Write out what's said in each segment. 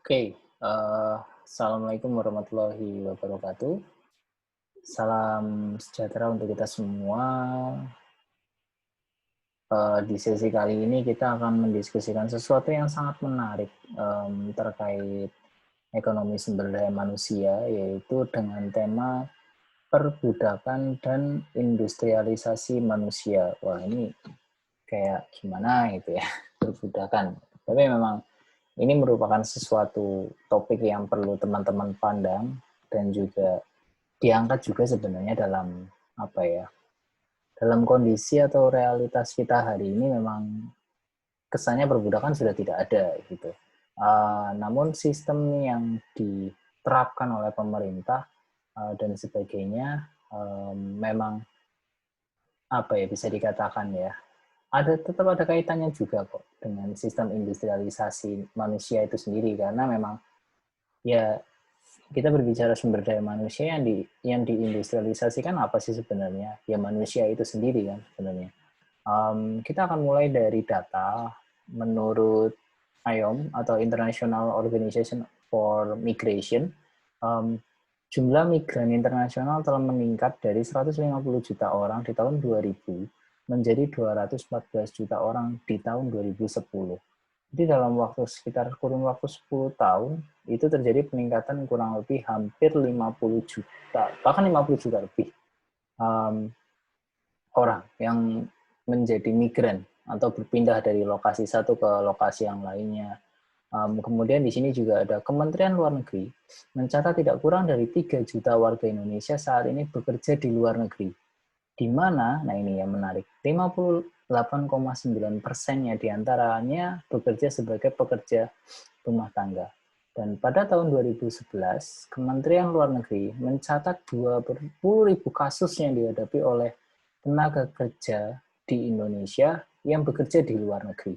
Oke, assalamualaikum warahmatullahi wabarakatuh. Salam sejahtera untuk kita semua. Di sesi kali ini kita akan mendiskusikan sesuatu yang sangat menarik terkait ekonomi sumber daya manusia, yaitu dengan tema perbudakan dan industrialisasi manusia. Wah, ini kayak gimana gitu ya, perbudakan. Tapi memang ini merupakan sesuatu topik yang perlu teman-teman pandang dan juga diangkat juga sebenarnya dalam apa ya, dalam kondisi atau realitas kita hari ini memang kesannya perbudakan sudah tidak ada gitu. Namun sistem yang diterapkan oleh pemerintah dan sebagainya memang apa ya, bisa dikatakan ya, tetap ada kaitannya juga kok dengan sistem industrialisasi manusia itu sendiri, karena memang ya kita berbicara sumber daya manusia yang diindustrialisasikan apa sih sebenarnya? Ya manusia itu sendiri kan sebenarnya. Kita akan mulai dari data menurut IOM atau International Organization for Migration. Um, Jumlah migran internasional telah meningkat dari 150 juta orang di tahun 2000 menjadi 214 juta orang di tahun 2010. Jadi dalam waktu sekitar kurun waktu 10 tahun, itu terjadi peningkatan kurang lebih hampir 50 juta, bahkan 50 juta lebih um, orang yang menjadi migran atau berpindah dari lokasi satu ke lokasi yang lainnya. Kemudian di sini juga ada Kementerian Luar Negeri mencatat tidak kurang dari 3 juta warga Indonesia saat ini bekerja di luar negeri. Di mana, nah ini yang menarik, 58,9%-nya diantaranya bekerja sebagai pekerja rumah tangga. Dan pada tahun 2011, Kementerian Luar Negeri mencatat 20.000 kasus yang dihadapi oleh tenaga kerja di Indonesia yang bekerja di luar negeri.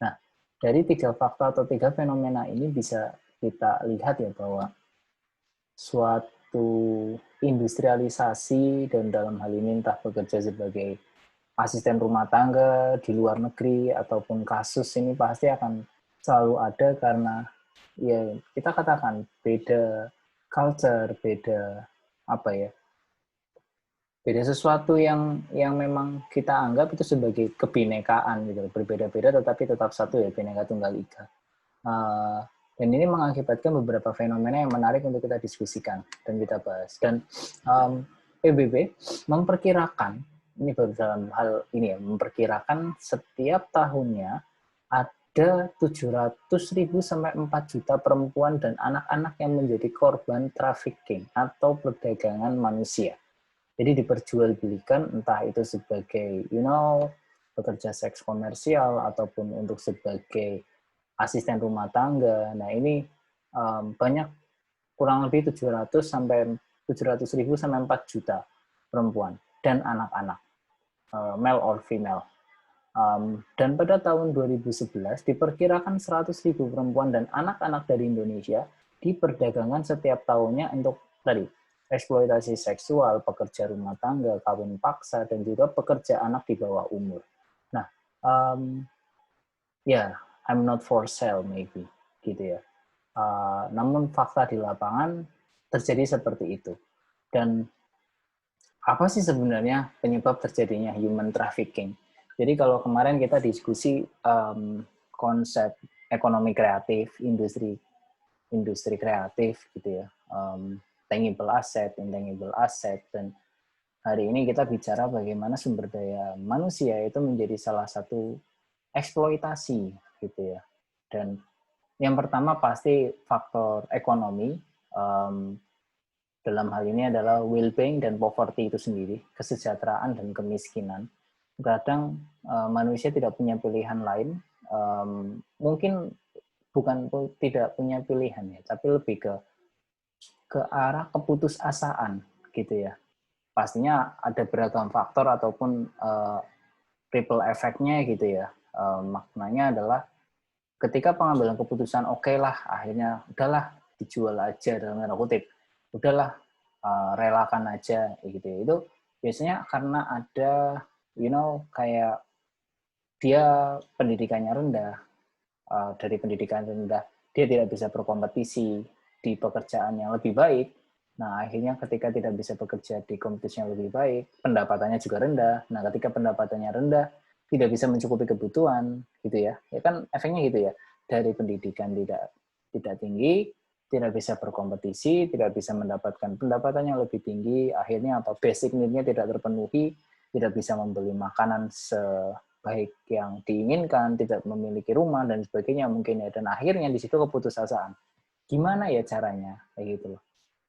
Nah, dari tiga fakta atau tiga fenomena ini bisa kita lihat ya bahwa suatu industrialisasi dan dalam hal ini entah bekerja sebagai asisten rumah tangga di luar negeri ataupun kasus ini pasti akan selalu ada, karena ya kita katakan beda culture, beda apa ya, beda sesuatu yang memang kita anggap itu sebagai kebinekaan gitu, berbeda-beda tetapi tetap satu ya, Bhinneka Tunggal Ika. Uh, dan ini mengakibatkan beberapa fenomena yang menarik untuk kita diskusikan dan kita bahas. Dan PBB memperkirakan, ini baru dalam hal ini ya, memperkirakan setiap tahunnya ada 700.000 sampai 4 juta perempuan dan anak-anak yang menjadi korban trafficking atau perdagangan manusia. Jadi diperjualbelikan entah itu sebagai pekerja seks komersial ataupun untuk sebagai asisten rumah tangga. Nah, ini banyak, kurang lebih 700.000 sampai 4 juta perempuan dan anak-anak, male or female. Dan pada tahun 2011 diperkirakan 100.000 perempuan dan anak-anak dari Indonesia diperdagangkan setiap tahunnya untuk tadi eksploitasi seksual, pekerja rumah tangga, kawin paksa, dan juga pekerja anak di bawah umur. Nah, ya, I'm not for sale maybe, gitu ya. Namun fakta di lapangan terjadi seperti itu. Dan apa sih sebenarnya penyebab terjadinya human trafficking? Jadi kalau kemarin kita diskusi konsep ekonomi kreatif, industri kreatif gitu ya, tangible asset, intangible asset, dan hari ini kita bicara bagaimana sumber daya manusia itu menjadi salah satu eksploitasi gitu ya. Dan yang pertama pasti faktor ekonomi, dalam hal ini adalah well-being dan poverty itu sendiri, kesejahteraan dan kemiskinan. Kadang manusia tidak punya pilihan lain, mungkin bukan tidak punya pilihan ya, tapi lebih ke arah keputusasaan gitu ya. Pastinya ada beragam faktor ataupun ripple effect-nya gitu ya. Maknanya adalah ketika pengambilan keputusan oke lah, akhirnya udahlah dijual aja dalam tanda kutip, udahlah relakan aja gitu ya. Itu biasanya karena ada kayak dia pendidikannya rendah, dari pendidikan rendah dia tidak bisa berkompetisi di pekerjaan yang lebih baik. Nah, akhirnya ketika tidak bisa bekerja di kompetisi yang lebih baik, pendapatannya juga rendah. Nah, ketika pendapatannya rendah, tidak bisa mencukupi kebutuhan, gitu ya. Ya kan efeknya gitu ya. Dari pendidikan tidak tinggi, tidak bisa berkompetisi, tidak bisa mendapatkan pendapatan yang lebih tinggi, akhirnya apa? Basic need-nya tidak terpenuhi, tidak bisa membeli makanan sebaik yang diinginkan, tidak memiliki rumah dan sebagainya mungkin ya. Dan akhirnya di situ keputusasaan. Gimana ya caranya? Kayak gitu loh.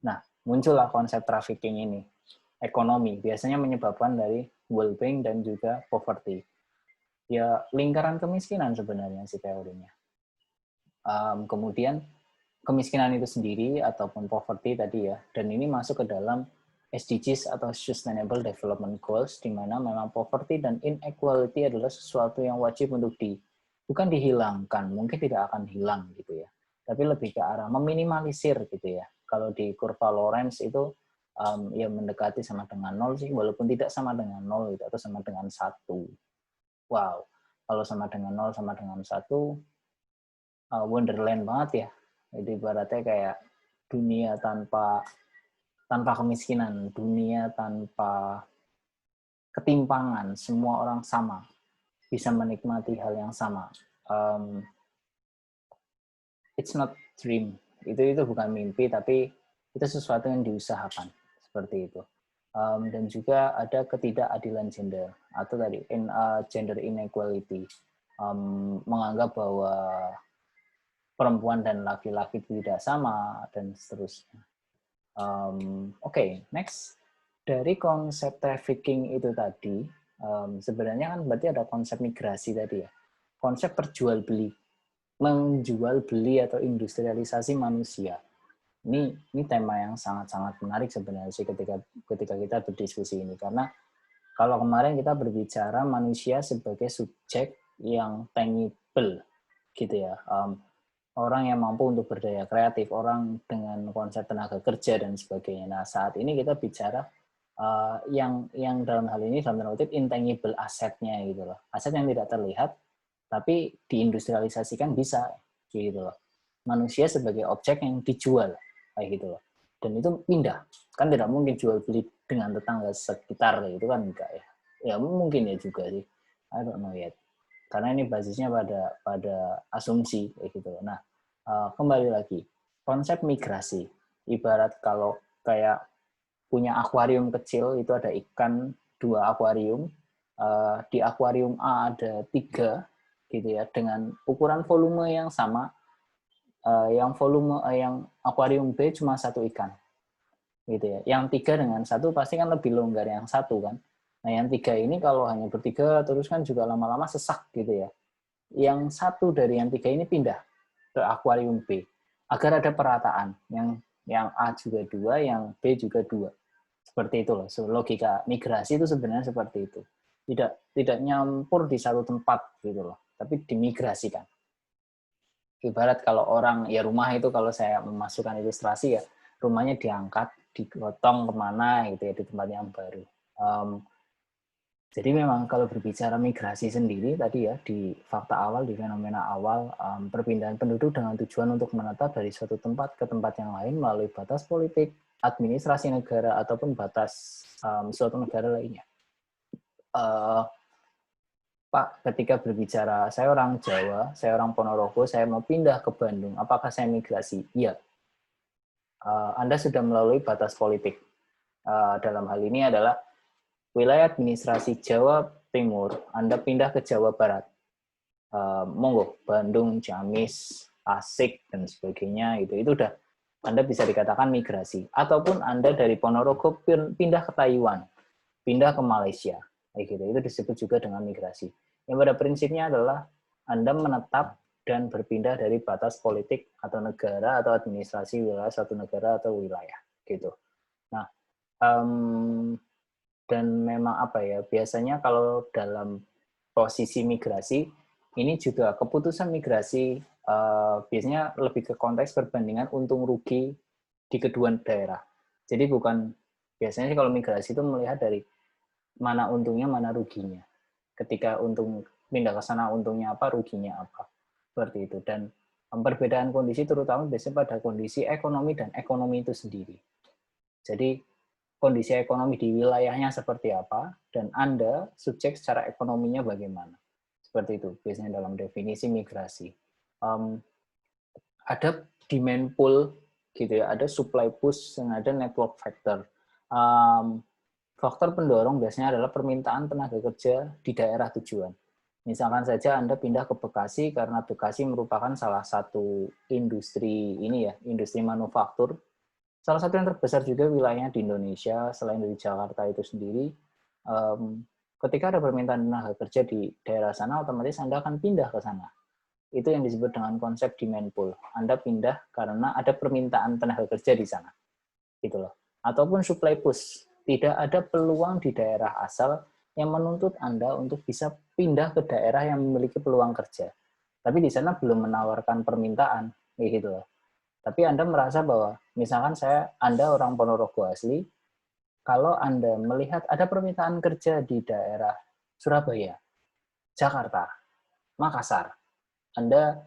Nah, muncullah konsep trafficking ini. Ekonomi biasanya menyebabkan dari well-being dan juga poverty. Ya, lingkaran kemiskinan sebenarnya sih teorinya. Kemudian kemiskinan itu sendiri ataupun poverty tadi ya, dan ini masuk ke dalam SDGs atau Sustainable Development Goals, di mana memang poverty dan inequality adalah sesuatu yang wajib untuk bukan dihilangkan, mungkin tidak akan hilang gitu ya, tapi lebih ke arah meminimalisir gitu ya. Kalau di kurva Lorenz itu ya mendekati sama dengan nol sih, walaupun tidak sama dengan nol gitu, atau sama dengan satu. Wow, kalau sama dengan nol sama dengan satu, wonderland banget ya. Jadi ibaratnya kayak dunia tanpa kemiskinan, dunia tanpa ketimpangan, semua orang sama, bisa menikmati hal yang sama. It's not dream, itu bukan mimpi, tapi itu sesuatu yang diusahakan seperti itu. Dan juga ada ketidakadilan gender atau tadi gender inequality, menganggap bahwa perempuan dan laki-laki tidak sama dan seterusnya. Oke, next. Dari konsep trafficking itu tadi, sebenarnya kan berarti ada konsep migrasi tadi ya. Konsep perjualbeli, menjual beli atau industrialisasi manusia. Ini tema yang sangat-sangat menarik sebenarnya sih ketika kita berdiskusi ini, karena kalau kemarin kita berbicara manusia sebagai subjek yang tangible gitu ya, orang yang mampu untuk berdaya kreatif, orang dengan konsep tenaga kerja dan sebagainya. Nah, saat ini kita bicara yang dalam hal ini dalam tanda kutip intangible asetnya gitu loh. Aset yang tidak terlihat tapi diindustrialisasikan bisa gitu loh. Manusia sebagai objek yang dijual kayak gitu loh. Dan itu pindah. Kan tidak mungkin jual beli dengan tetangga sekitar gitu kan enggak ya. Ya mungkin ya juga sih. I don't know yet. Karena ini basisnya pada asumsi kayak gitu. Nah, kembali lagi konsep migrasi. Ibarat kalau kayak punya akuarium kecil, itu ada ikan 2 akuarium. Di akuarium A ada 3 gitu ya, dengan ukuran volume yang sama. Yang akuarium B cuma 1 ikan gitu ya. Yang 3 dengan 1 pasti kan lebih longgar yang 1 kan. Nah, yang 3 ini kalau hanya bertiga terus kan juga lama-lama sesak gitu ya. Yang 1 dari yang 3 ini pindah ke akuarium B agar ada perataan. Yang A juga 2, yang B juga 2. Seperti itu loh. So, logika migrasi itu sebenarnya seperti itu. Tidak nyampur di satu tempat gitu loh, tapi dimigrasikan. Ibarat kalau orang, ya rumah itu kalau saya memasukkan ilustrasi ya, rumahnya diangkat, digotong kemana gitu ya, di tempat yang baru. Jadi memang kalau berbicara migrasi sendiri tadi ya, di fakta awal, di fenomena awal, perpindahan penduduk dengan tujuan untuk menetap dari suatu tempat ke tempat yang lain melalui batas politik, administrasi negara, ataupun batas suatu negara lainnya. Pak, ketika berbicara, saya orang Jawa, saya orang Ponorogo, saya mau pindah ke Bandung, apakah saya migrasi? Iya. Anda sudah melalui batas politik. Dalam hal ini adalah wilayah administrasi Jawa Timur, Anda pindah ke Jawa Barat. Monggo, Bandung, Ciamis, Tasik, dan sebagainya, itu udah Anda bisa dikatakan migrasi. Ataupun Anda dari Ponorogo pindah ke Taiwan, pindah ke Malaysia. Gitu. Itu disebut juga dengan migrasi. Yang pada prinsipnya adalah Anda menetap dan berpindah dari batas politik atau negara atau administrasi wilayah suatu negara atau wilayah. Gitu. Nah, dan memang apa ya, biasanya kalau dalam posisi migrasi, ini juga keputusan migrasi biasanya lebih ke konteks perbandingan untung rugi di kedua daerah. Jadi biasanya sih kalau migrasi itu melihat dari mana untungnya, mana ruginya. Ketika untung pindah ke sana, untungnya apa, ruginya apa. Seperti itu. Dan Perbedaan kondisi terutama biasanya pada kondisi ekonomi dan ekonomi itu sendiri. Jadi kondisi ekonomi di wilayahnya seperti apa, dan Anda subjek secara ekonominya bagaimana. Seperti itu biasanya dalam definisi migrasi. Ada demand pull gitu ya, ada supply push, dan ada network factor. Faktor pendorong biasanya adalah permintaan tenaga kerja di daerah tujuan. Misalkan saja Anda pindah ke Bekasi karena Bekasi merupakan salah satu industri ini ya, industri manufaktur. Salah satu yang terbesar juga wilayahnya di Indonesia selain dari Jakarta itu sendiri. Ketika ada permintaan tenaga kerja di daerah sana, otomatis Anda akan pindah ke sana. Itu yang disebut dengan konsep demand pull. Anda pindah karena ada permintaan tenaga kerja di sana. Gitu loh. Ataupun supply push. Tidak ada peluang di daerah asal yang menuntut Anda untuk bisa pindah ke daerah yang memiliki peluang kerja. Tapi di sana belum menawarkan permintaan, gitu loh. Tapi Anda merasa bahwa, misalkan Anda orang Ponorogo asli, kalau Anda melihat ada permintaan kerja di daerah Surabaya, Jakarta, Makassar, Anda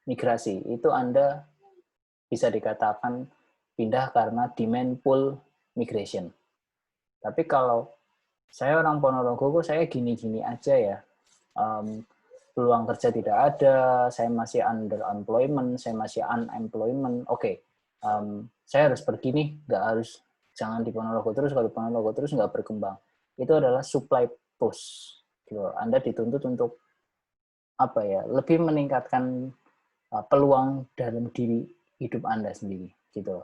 migrasi, itu Anda bisa dikatakan pindah karena demand pull migration. Tapi kalau saya orang Ponorogo, kok saya gini-gini aja ya, peluang kerja tidak ada, saya masih underemployment, saya masih unemployment, oke, saya harus pergi nih, jangan di Ponorogo terus, kalau di Ponorogo terus nggak berkembang. Itu adalah supply push. Gitu. Anda dituntut untuk apa ya, lebih meningkatkan peluang dalam diri hidup Anda sendiri. Gitu.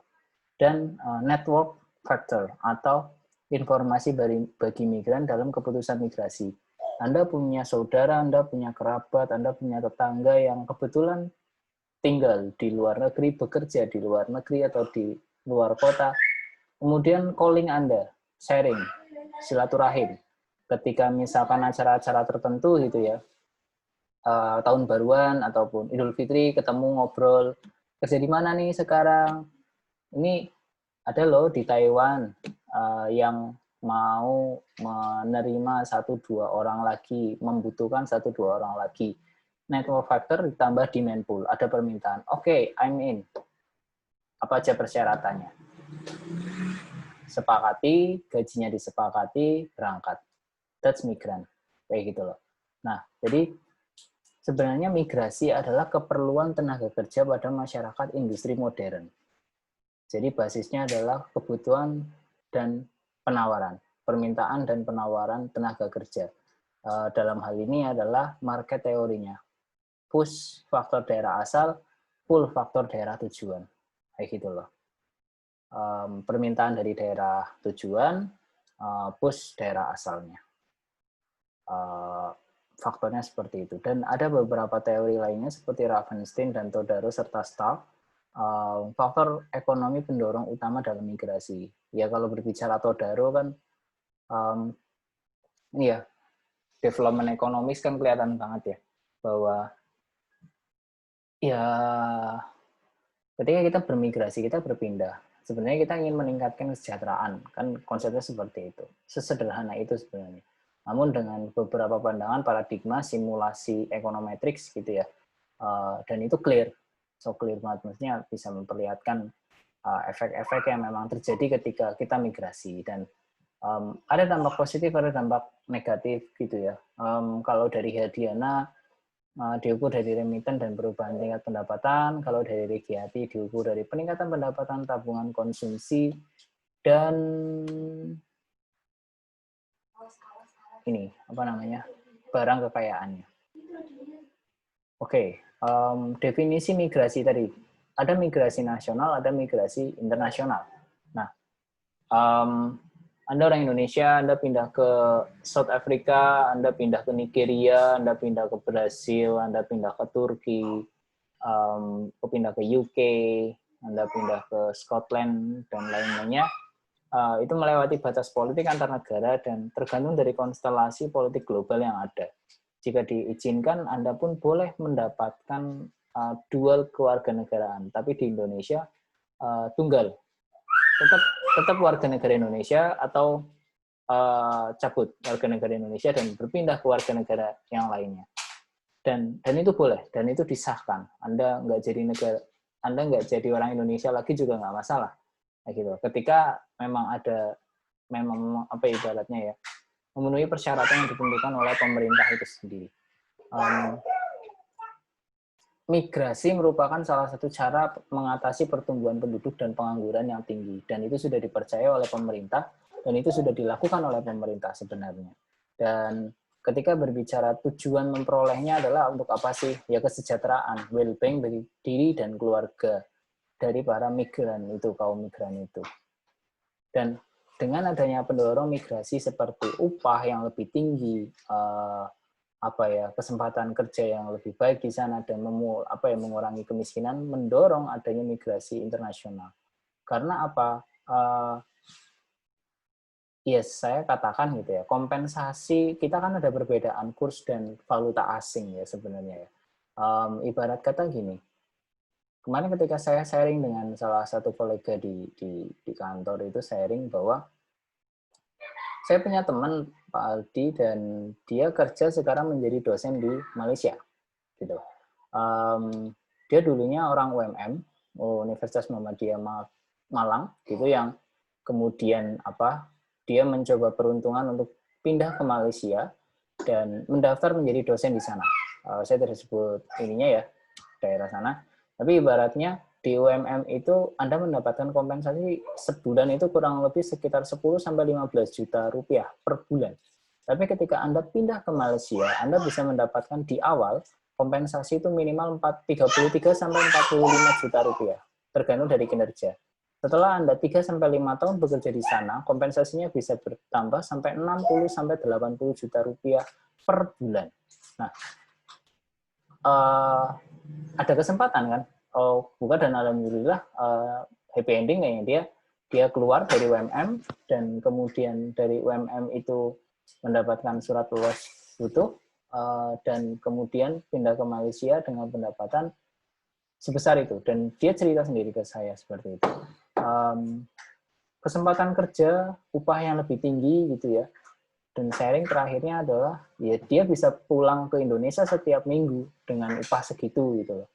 Dan network factor atau informasi bagi migran dalam keputusan migrasi. Anda punya saudara, Anda punya kerabat, Anda punya tetangga yang kebetulan tinggal di luar negeri, bekerja di luar negeri atau di luar kota, kemudian calling Anda, sharing, silaturahim. Ketika misalkan acara-acara tertentu gitu ya, tahun baruan ataupun Idul Fitri, ketemu ngobrol, kerja di mana nih sekarang? Ini ada loh di Taiwan yang mau menerima 1-2 orang lagi, membutuhkan 1-2 orang lagi. Network factor ditambah demand pool, ada permintaan. Oke, I'm in. Apa aja persyaratannya? Sepakati, gajinya disepakati, berangkat. That's migrant. Kayak gitu loh. Nah, jadi sebenarnya migrasi adalah keperluan tenaga kerja pada masyarakat industri modern. Jadi basisnya adalah kebutuhan dan penawaran, permintaan dan penawaran tenaga kerja. Dalam hal ini adalah market teorinya. Push faktor daerah asal, pull faktor daerah tujuan. Kayak gitu loh. Permintaan dari daerah tujuan, push daerah asalnya. Faktornya seperti itu. Dan ada beberapa teori lainnya seperti Ravenstein dan Todaro serta Stark. Faktor ekonomi pendorong utama dalam migrasi. Ya kalau berbicara Todaro kan, ini ya, development ekonomis kan kelihatan banget ya, bahwa ya ketika kita bermigrasi, kita berpindah, sebenarnya kita ingin meningkatkan kesejahteraan, kan konsepnya seperti itu. Sesederhana itu sebenarnya. Namun dengan beberapa pandangan paradigma simulasi ekonometrics gitu ya, dan itu clear. So clear banget, maksudnya bisa memperlihatkan efek-efek yang memang terjadi ketika kita migrasi, dan ada dampak positif, ada dampak negatif gitu ya. Kalau dari Hadiana diukur dari remiten dan perubahan tingkat pendapatan, kalau dari Regiati diukur dari peningkatan pendapatan, tabungan konsumsi, dan ini apa namanya, barang kekayaannya. Oke. Definisi migrasi tadi, ada migrasi nasional, ada migrasi internasional. Nah, Anda orang Indonesia, Anda pindah ke South Africa, Anda pindah ke Nigeria, Anda pindah ke Brasil, Anda pindah ke Turki, pindah ke UK, Anda pindah ke Scotland, dan lain-lainnya. Itu melewati batas politik antar negara dan tergantung dari konstelasi politik global yang ada. Jika diizinkan, Anda pun boleh mendapatkan dual kewarganegaraan, tapi di Indonesia tunggal. Tetap warga negara Indonesia atau cabut warga negara Indonesia dan berpindah ke warga negara yang lainnya. dan itu boleh, dan itu disahkan. Anda nggak jadi orang Indonesia lagi juga nggak masalah, kayak gitu. Ketika memang apa ibaratnya ya, memenuhi persyaratan yang ditentukan oleh pemerintah itu sendiri. Migrasi merupakan salah satu cara mengatasi pertumbuhan penduduk dan pengangguran yang tinggi, dan itu sudah dipercaya oleh pemerintah, dan itu sudah dilakukan oleh pemerintah sebenarnya. Dan ketika berbicara tujuan memperolehnya adalah untuk apa sih? Ya kesejahteraan, well-being bagi diri dan keluarga dari para migran itu, kaum migran itu. Dan dengan adanya pendorong migrasi seperti upah yang lebih tinggi, kesempatan kerja yang lebih baik di sana, dan mengurangi kemiskinan, mendorong adanya migrasi internasional. Karena apa? Saya katakan gitu ya, kompensasi kita kan ada perbedaan kurs dan valuta asing ya sebenarnya ya. Ibarat kata gini, kemarin ketika saya sharing dengan salah satu kolega di kantor itu sharing bahwa saya punya teman Pak Aldi dan dia kerja sekarang menjadi dosen di Malaysia gitu. Dia dulunya orang UMM, Universitas Muhammadiyah Malang gitu, yang kemudian dia mencoba peruntungan untuk pindah ke Malaysia dan mendaftar menjadi dosen di sana. Saya tidak sebut ininya ya, daerah sana. Tapi ibaratnya di UMM itu Anda mendapatkan kompensasi sebulan itu kurang lebih sekitar 10-15 juta rupiah per bulan. Tapi ketika Anda pindah ke Malaysia, Anda bisa mendapatkan di awal kompensasi itu minimal 33-45 juta rupiah, tergantung dari kinerja. Setelah Anda 3-5 tahun bekerja di sana, kompensasinya bisa bertambah sampai 60-80 juta rupiah per bulan. Nah, ada kesempatan kan? Bukan, dan alhamdulillah happy ending kayaknya dia keluar dari UMM, dan kemudian dari UMM itu mendapatkan surat lulus utuh, dan kemudian pindah ke Malaysia dengan pendapatan sebesar itu, dan dia cerita sendiri ke saya seperti itu. Kesempatan kerja, upah yang lebih tinggi gitu ya, dan sharing terakhirnya adalah ya dia bisa pulang ke Indonesia setiap minggu dengan upah segitu gitu loh.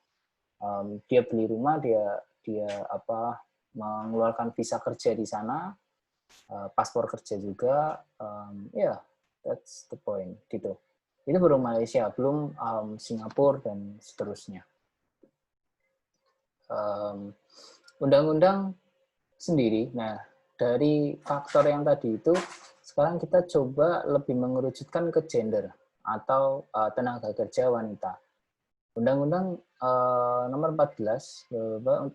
Dia beli rumah, dia mengeluarkan visa kerja di sana, paspor kerja juga, that's the point gitu. Itu baru Malaysia, belum Singapura dan seterusnya. Undang-undang sendiri, nah dari faktor yang tadi itu, sekarang kita coba lebih mengerucutkan ke gender atau tenaga kerja wanita. Undang-Undang nomor 14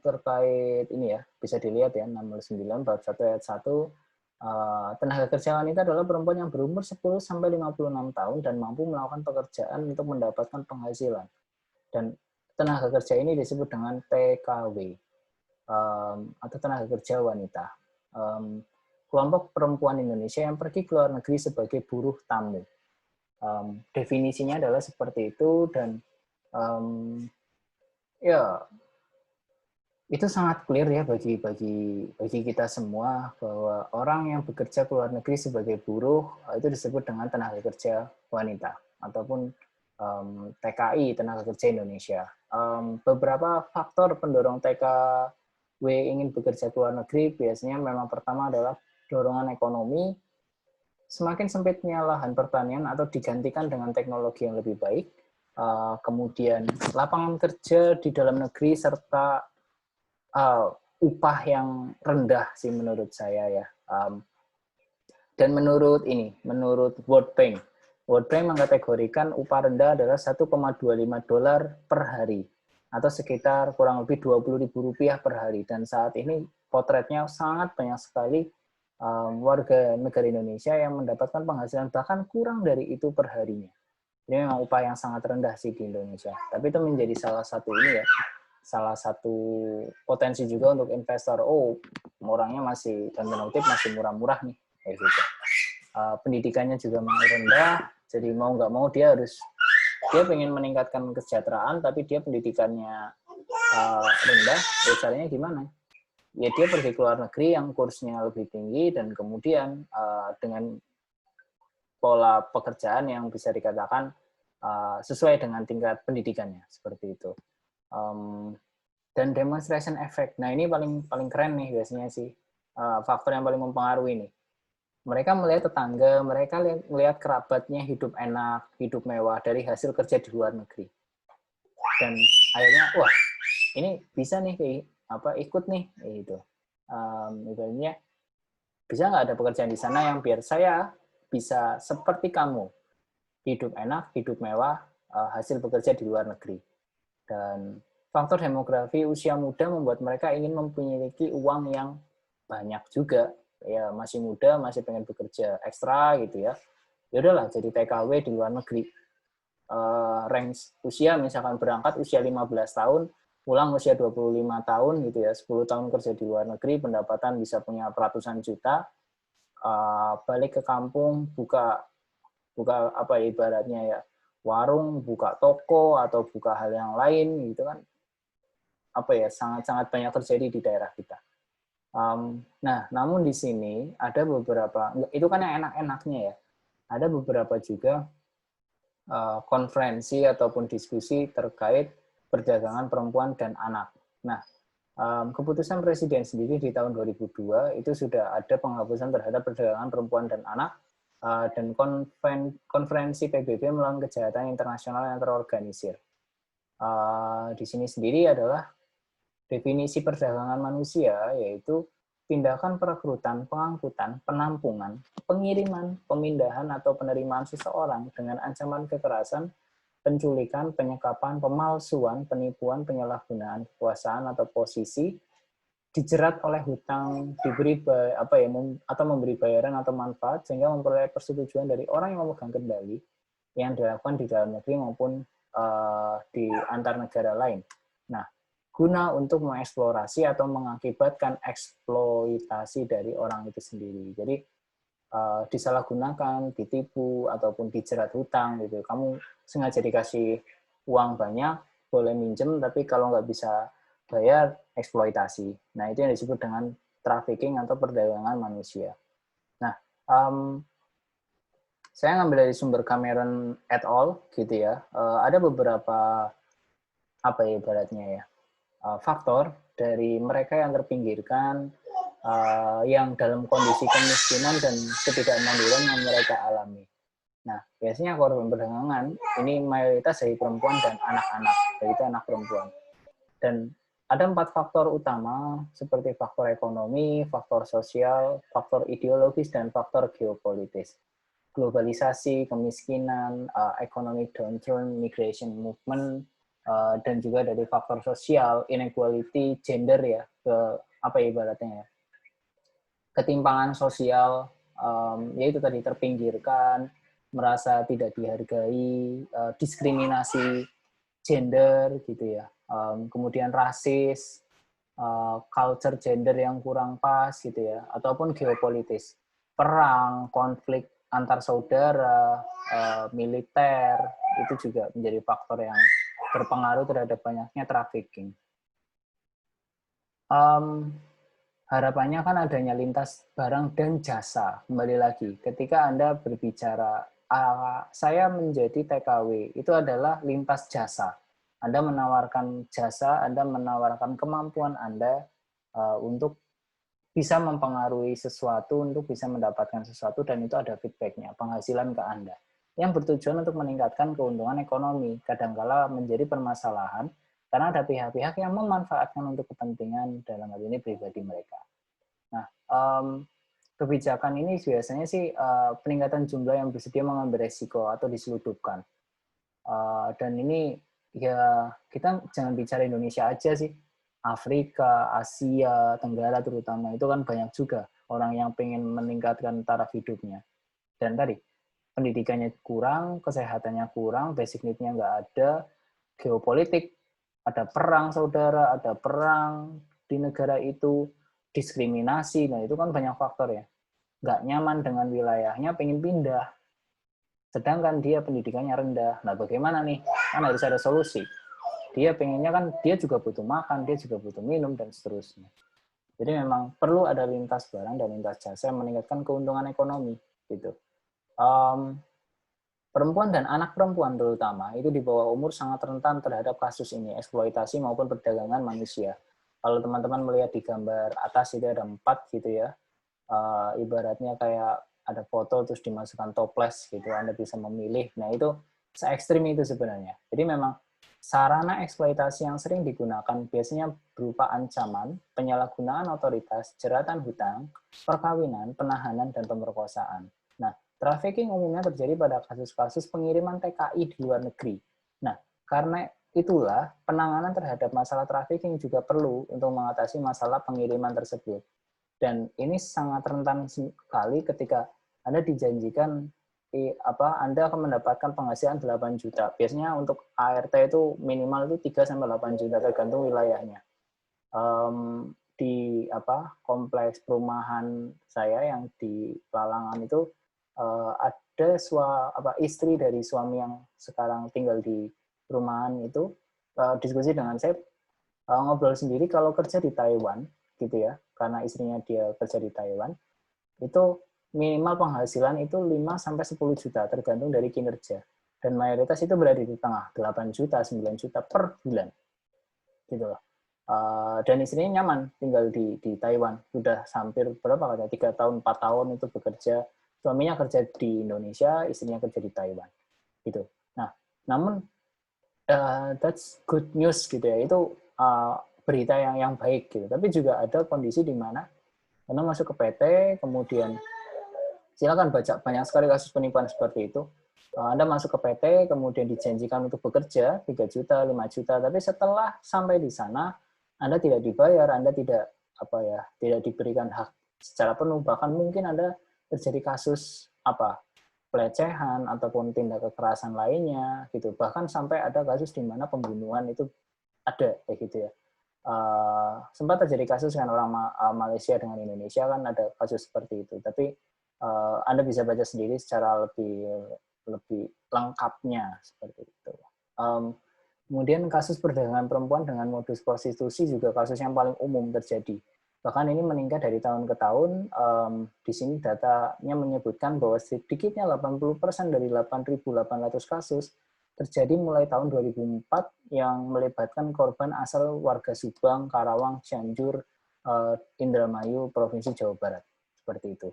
terkait ini ya, bisa dilihat ya, nomor 9 bab 1 ayat 1, tenaga kerja wanita adalah perempuan yang berumur 10-56 tahun dan mampu melakukan pekerjaan untuk mendapatkan penghasilan. Dan tenaga kerja ini disebut dengan TKW, atau tenaga kerja wanita. Kelompok perempuan Indonesia yang pergi ke luar negeri sebagai buruh tamu. Definisinya adalah seperti itu, dan itu sangat clear ya bagi kita semua bahwa orang yang bekerja ke luar negeri sebagai buruh itu disebut dengan tenaga kerja wanita ataupun TKI, tenaga kerja Indonesia. Beberapa faktor pendorong TKW ingin bekerja ke luar negeri biasanya memang pertama adalah dorongan ekonomi, semakin sempitnya lahan pertanian atau digantikan dengan teknologi yang lebih baik, kemudian lapangan kerja di dalam negeri, serta upah yang rendah sih menurut saya ya. Dan menurut World Bank mengkategorikan upah rendah adalah 1,25 dolar per hari atau sekitar kurang lebih 20.000 rupiah per hari. Dan saat ini potretnya sangat banyak sekali warga negara Indonesia yang mendapatkan penghasilan bahkan kurang dari itu per harinya. Ini memang upah yang sangat rendah sih di Indonesia. Tapi itu menjadi salah satu potensi juga untuk investor. Orangnya masih, dan penutip masih murah-murah nih, kayak gitu. Pendidikannya juga masih rendah, jadi mau nggak mau dia pengen meningkatkan kesejahteraan, tapi dia pendidikannya rendah, caranya gimana? Ya dia pergi ke luar negeri yang kursnya lebih tinggi, dan kemudian dengan pola pekerjaan yang bisa dikatakan sesuai dengan tingkat pendidikannya, seperti itu. Dan demonstration effect. Nah, ini paling keren nih biasanya sih, faktor yang paling mempengaruhi nih. Mereka melihat tetangga, mereka melihat kerabatnya hidup enak, hidup mewah dari hasil kerja di luar negeri. Dan akhirnya, wah, ini bisa nih ikut nih gitu. Misalnya, bisa nggak ada pekerjaan di sana yang biar saya bisa seperti kamu, hidup enak, hidup mewah, hasil bekerja di luar negeri. Dan faktor demografi usia muda membuat mereka ingin memiliki uang yang banyak juga. Ya, masih muda, masih pengen bekerja ekstra gitu ya. Ya udahlah, jadi TKW di luar negeri. Range usia misalkan berangkat usia 15 tahun, pulang usia 25 tahun gitu ya, 10 tahun kerja di luar negeri, pendapatan bisa punya ratusan juta, balik ke kampung, buka apa ya, ibaratnya ya, warung, buka toko atau buka hal yang lain gitu kan, apa ya, sangat-sangat banyak terjadi di daerah kita. Nah, namun di sini ada beberapa, itu kan yang enak-enaknya ya, ada beberapa juga konferensi ataupun diskusi terkait perdagangan perempuan dan anak. Nah, keputusan Presiden sendiri di tahun 2002 itu sudah ada penghapusan terhadap perdagangan perempuan dan anak, dan konferensi PBB melawan kejahatan internasional yang terorganisir. Di sini sendiri adalah definisi perdagangan manusia, yaitu tindakan perekrutan, pengangkutan, penampungan, pengiriman, pemindahan, atau penerimaan seseorang dengan ancaman kekerasan, penculikan, penyekapan, pemalsuan, penipuan, penyalahgunaan kekuasaan atau posisi, dijerat oleh hutang, diberi atau memberi bayaran atau manfaat sehingga memperoleh persetujuan dari orang yang memegang kendali yang dilakukan di dalam negeri maupun di antar negara lain. Nah, guna untuk mengeksplorasi atau mengakibatkan eksploitasi dari orang itu sendiri. Jadi disalahgunakan, ditipu ataupun dijerat hutang gitu. Kamu sengaja dikasih uang banyak, boleh minjem, tapi kalau nggak bisa bayar, eksploitasi. Nah, itu yang disebut dengan trafficking atau perdagangan manusia. Nah, saya ngambil dari sumber Cameron et al. Gitu ya. Ada beberapa apa ya ibaratnya ya, faktor dari mereka yang terpinggirkan, yang dalam kondisi kemiskinan dan ketidakmandirian yang mereka alami. Nah, biasanya korban perdagangan ini mayoritas dari perempuan dan anak-anak, yaitu anak perempuan. Dan ada 4 faktor utama seperti faktor ekonomi, faktor sosial, faktor ideologis, dan faktor geopolitis. Globalisasi, kemiskinan, economic downturn, migration movement, dan juga dari faktor sosial, inequality, gender ya, ke apa ya ibaratnya ya, ketimpangan sosial, yaitu tadi terpinggirkan, merasa tidak dihargai, diskriminasi gender gitu ya, kemudian rasis, culture gender yang kurang pas gitu ya, ataupun geopolitis, perang, konflik antar saudara, militer, itu juga menjadi faktor yang berpengaruh terhadap banyaknya trafficking. Harapannya kan adanya lintas barang dan jasa. Kembali lagi, ketika Anda berbicara, saya menjadi TKW, itu adalah lintas jasa. Anda menawarkan jasa, Anda menawarkan kemampuan Anda untuk bisa mempengaruhi sesuatu, untuk bisa mendapatkan sesuatu, dan itu ada feedback-nya, penghasilan ke Anda. Yang bertujuan untuk meningkatkan keuntungan ekonomi. Kadangkala menjadi permasalahan, karena ada pihak-pihak yang memanfaatkan untuk kepentingan dalam hal ini pribadi mereka. Nah, kebijakan ini biasanya sih peningkatan jumlah yang bersedia mengambil resiko atau diseludupkan. Dan ini ya kita jangan bicara Indonesia aja sih. Afrika, Asia, Tenggara terutama itu kan banyak juga orang yang pengen meningkatkan taraf hidupnya. Dan tadi pendidikannya kurang, kesehatannya kurang, basic need-nya nggak ada, geopolitik, ada perang saudara, ada perang di negara itu, diskriminasi, nah itu kan banyak faktor ya. Nggak nyaman dengan wilayahnya, pengen pindah. Sedangkan dia pendidikannya rendah. Nah bagaimana nih? Kan harus ada solusi. Dia pengennya kan, dia juga butuh makan, dia juga butuh minum, dan seterusnya. Jadi memang perlu ada lintas barang dan lintas jasa yang meningkatkan keuntungan ekonomi. Gitu. Perempuan dan anak perempuan terutama itu di bawah umur sangat rentan terhadap kasus ini, eksploitasi maupun perdagangan manusia. Kalau teman-teman melihat di gambar atas itu ada 4 gitu ya, ibaratnya kayak ada foto terus dimasukkan toples gitu, Anda bisa memilih. Nah itu se ekstrim itu sebenarnya. Jadi memang sarana eksploitasi yang sering digunakan biasanya berupa ancaman, penyalahgunaan otoritas, jeratan hutang, perkawinan, penahanan, dan pemerkosaan. Nah, trafficking umumnya terjadi pada kasus-kasus pengiriman TKI di luar negeri. Nah, karena itulah penanganan terhadap masalah trafficking juga perlu untuk mengatasi masalah pengiriman tersebut. Dan ini sangat rentan sekali ketika Anda dijanjikan Anda akan mendapatkan penghasilan 8 juta. Biasanya untuk ART itu minimal itu 3 sampai 8 juta tergantung wilayahnya. Di kompleks perumahan saya yang di Palangan itu ada istri dari suami yang sekarang tinggal di perumahan itu diskusi dengan saya, ngobrol sendiri kalau kerja di Taiwan gitu ya, karena istrinya dia kerja di Taiwan, itu minimal penghasilan itu 5 sampai 10 juta tergantung dari kinerja. Dan mayoritas itu berada di tengah, 8 juta, 9 juta per bulan. Gitu loh. Dan istrinya nyaman tinggal di Taiwan. Sudah hampir berapa kata 3 tahun, 4 tahun itu bekerja. Suaminya kerja di Indonesia, istrinya kerja di Taiwan. Gitu. Nah, namun that's good news gitu ya. Itu berita yang baik gitu. Tapi juga ada kondisi di mana Anda masuk ke PT, kemudian silakan baca banyak sekali kasus penipuan seperti itu. Anda masuk ke PT, kemudian dijanjikan untuk bekerja 3 juta, 5 juta, tapi setelah sampai di sana Anda tidak dibayar, Anda tidak tidak diberikan hak secara penuh, bahkan mungkin Anda terjadi kasus pelecehan ataupun tindak kekerasan lainnya gitu. Bahkan sampai ada kasus di mana pembunuhan itu ada kayak gitu ya. Sempat terjadi kasus dengan orang Malaysia dengan Indonesia, kan ada kasus seperti itu. Tapi Anda bisa baca sendiri secara lebih lengkapnya seperti itu. Kemudian kasus perdagangan perempuan dengan modus prostitusi juga kasus yang paling umum terjadi. Bahkan ini meningkat dari tahun ke tahun. Di sini datanya menyebutkan bahwa sedikitnya 80% dari 8.800 kasus terjadi mulai tahun 2004 yang melibatkan korban asal warga Subang, Karawang, Cianjur, Indramayu, Provinsi Jawa Barat. Seperti itu.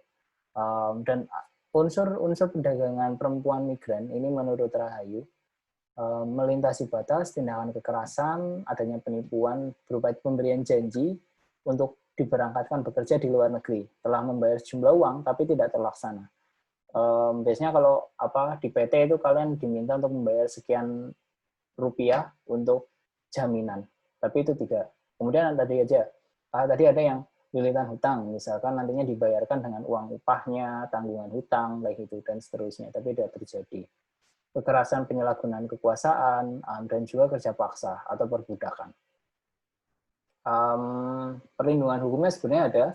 Dan unsur perdagangan perempuan migran ini menurut Rahayu melintasi batas, tindakan kekerasan, adanya penipuan berupa pemberian janji untuk diberangkatkan bekerja di luar negeri, telah membayar sejumlah uang tapi tidak terlaksana. Biasanya kalau di PT itu kalian diminta untuk membayar sekian rupiah untuk jaminan, tapi itu tidak. Kemudian tadi ada yang lilitan hutang, misalkan nantinya dibayarkan dengan uang upahnya, tanggungan hutang, kayak gitu dan seterusnya, tapi tidak terjadi. Kekerasan, penyalahgunaan kekuasaan, dan juga kerja paksa atau perbudakan. Perlindungan hukumnya sebenarnya ada,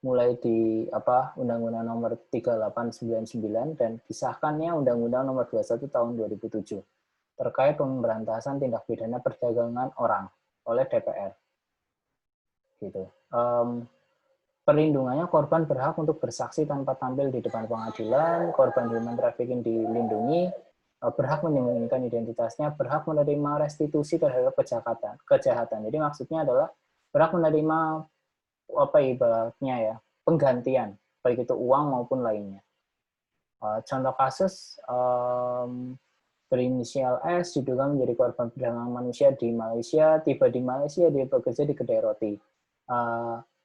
mulai di Undang-Undang Nomor 3899 dan disahkannya Undang-Undang Nomor 21 Tahun 2007 terkait pemberantasan tindak pidana perdagangan orang oleh DPR. Gitu. Perlindungannya, korban berhak untuk bersaksi tanpa tampil di depan pengadilan, korban human trafficking dilindungi, berhak menyembunyikan identitasnya, berhak menerima restitusi terhadap kejahatan. Jadi maksudnya adalah berhak menerima ibaratnya ya, penggantian, baik itu uang maupun lainnya. Contoh kasus, berinisial S diduga menjadi korban perdagangan manusia di Malaysia, tiba di Malaysia, dia bekerja di kedai roti.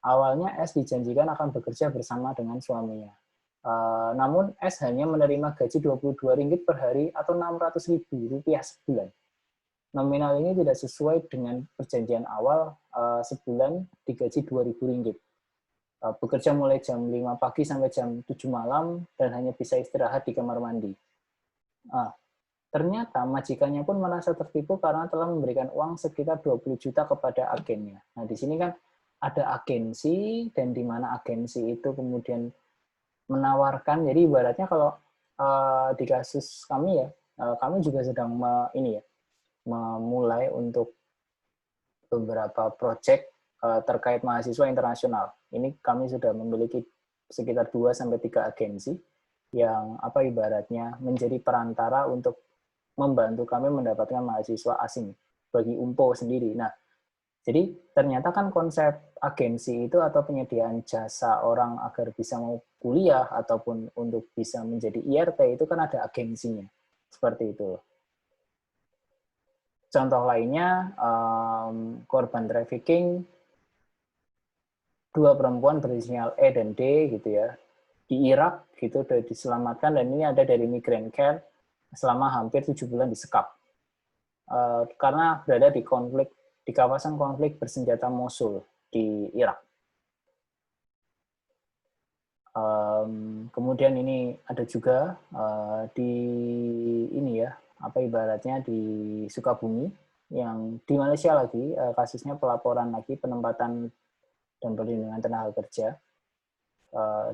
Awalnya S dijanjikan akan bekerja bersama dengan suaminya. Namun S hanya menerima gaji Rp22 per hari atau Rp600.000 sebulan. Nominal ini tidak sesuai dengan perjanjian awal, sebulan digaji Rp2.000. Bekerja mulai jam 5 pagi sampai jam 7 malam dan hanya bisa istirahat di kamar mandi. Ternyata majikannya pun merasa tertipu karena telah memberikan uang sekitar 20 juta kepada agennya. Nah, di sini kan ada agensi, dan di mana agensi itu kemudian menawarkan, jadi ibaratnya kalau di kasus kami ya, kami juga sedang memulai untuk beberapa proyek terkait mahasiswa internasional. Ini kami sudah memiliki sekitar 2-3 agensi, yang apa ibaratnya menjadi perantara untuk membantu kami mendapatkan mahasiswa asing bagi UMPO sendiri. Nah, jadi ternyata kan konsep agensi itu atau penyediaan jasa orang agar bisa mau kuliah ataupun untuk bisa menjadi IRT itu kan ada agensinya. Seperti itu. Contoh lainnya, korban trafficking, dua perempuan berinisial E dan D gitu ya, di Irak gitu sudah diselamatkan, dan ini ada dari Migrant Care selama hampir 7 bulan disekap. Karena berada di kawasan konflik bersenjata Mosul di Irak. Kemudian ini ada juga di ini ya, apa ibaratnya di Sukabumi, yang di Malaysia lagi, kasusnya pelaporan lagi penempatan dan perlindungan tenaga kerja,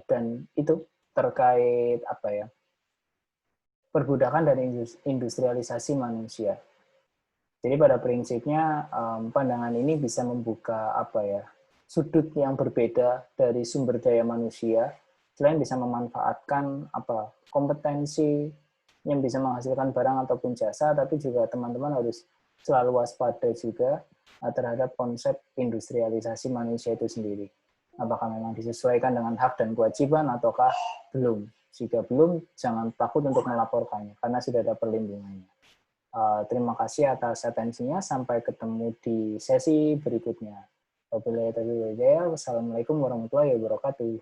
dan itu terkait apa ya, perbudakan dan industrialisasi manusia. Jadi pada prinsipnya pandangan ini bisa membuka apa ya, sudut yang berbeda dari sumber daya manusia, selain bisa memanfaatkan apa kompetensi yang bisa menghasilkan barang ataupun jasa, tapi juga teman-teman harus selalu waspada juga terhadap konsep industrialisasi manusia itu sendiri. Apakah memang disesuaikan dengan hak dan kewajiban ataukah belum? Jika belum, jangan takut untuk melaporkannya karena sudah ada perlindungannya. Terima kasih atas atensinya. Sampai ketemu di sesi berikutnya. Wassalamualaikum warahmatullahi wabarakatuh.